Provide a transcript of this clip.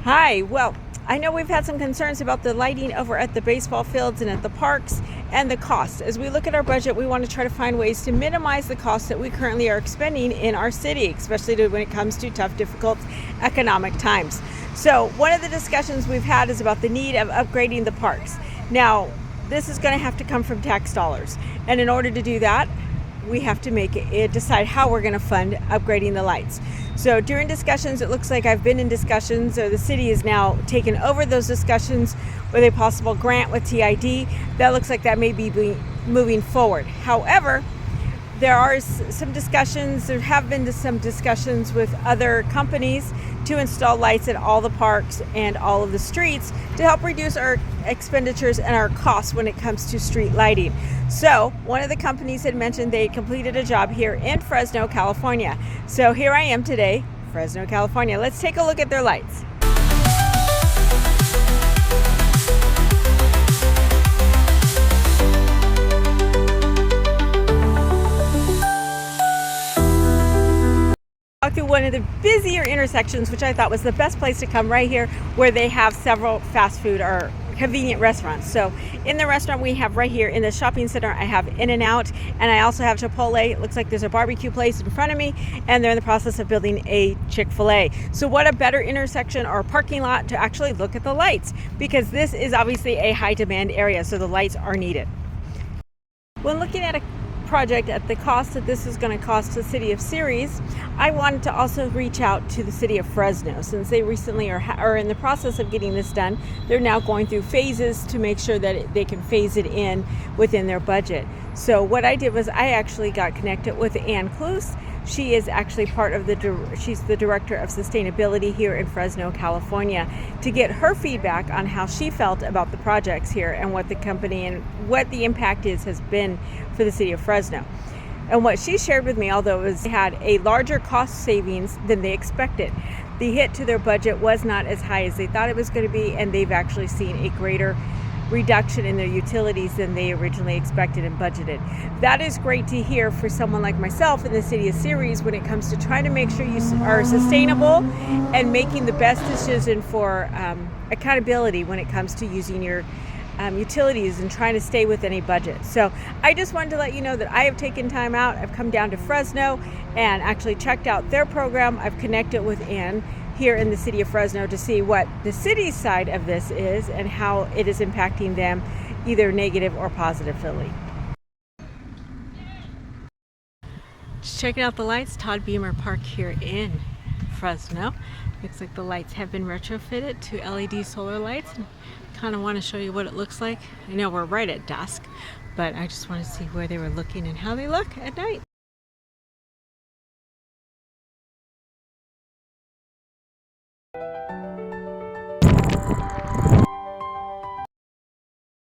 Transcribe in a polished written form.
Hi. Well, I know we've had some concerns about the lighting over at the baseball fields and at the parks and the cost. As we look at our budget, we want to try to find ways to minimize the costs that we currently are expending in our city, especially when it comes to tough, difficult economic times. So, one of the discussions we've had is about the need of upgrading the parks. Now, this is going to have to come from tax dollars. And in order to do that, we have to decide how we're going to fund upgrading the lights. So during discussions, it looks like I've been in discussions, or the city has now taken over those discussions with a possible grant with TID. That looks like that may be moving forward. However, there have been some discussions with other companies to install lights at all the parks and all of the streets to help reduce our expenditures and our costs when it comes to street lighting. So one of the companies had mentioned they completed a job here in Fresno, California. So here I am today, Fresno, California. Let's take a look at their lights. Through one of the busier intersections, which I thought was the best place to come, right here where they have several fast food or convenient restaurants. So in the restaurant we have right here in the shopping center, I have In-N-Out, and I also have Chipotle. It looks like there's a barbecue place in front of me, and they're in the process of building a Chick-fil-A. So what a better intersection or parking lot to actually look at the lights, because this is obviously a high demand area, so the lights are needed. When looking at a project at the cost that this is going to cost the City of Ceres, I wanted to also reach out to the City of Fresno, since they recently are in the process of getting this done. They're now going through phases to make sure that they can phase it in within their budget. So what I did was I actually got connected with Ann Cluse. She is actually she's the director of sustainability here in Fresno, California, to get her feedback on how she felt about the projects here and what the company and what the impact has been for the city of Fresno. And what she shared with me, although it had a larger cost savings than they expected, the hit to their budget was not as high as they thought it was going to be, and they've actually seen a greater reduction in their utilities than they originally expected and budgeted. That is great to hear for someone like myself in the City of Ceres when it comes to trying to make sure you are sustainable and making the best decision for accountability when it comes to using your utilities and trying to stay within a budget. So I just wanted to let you know that I have taken time out. I've come down to Fresno and actually checked out their program. I've connected with Ann here in the city of Fresno to see what the city's side of this is and how it is impacting them, either negative or positively. Just checking out the lights, Todd Beamer Park here in Fresno. Looks like the lights have been retrofitted to LED solar lights. Kind of want to show you what it looks like. I know we're right at dusk, but I just want to see where they were looking and how they look at night.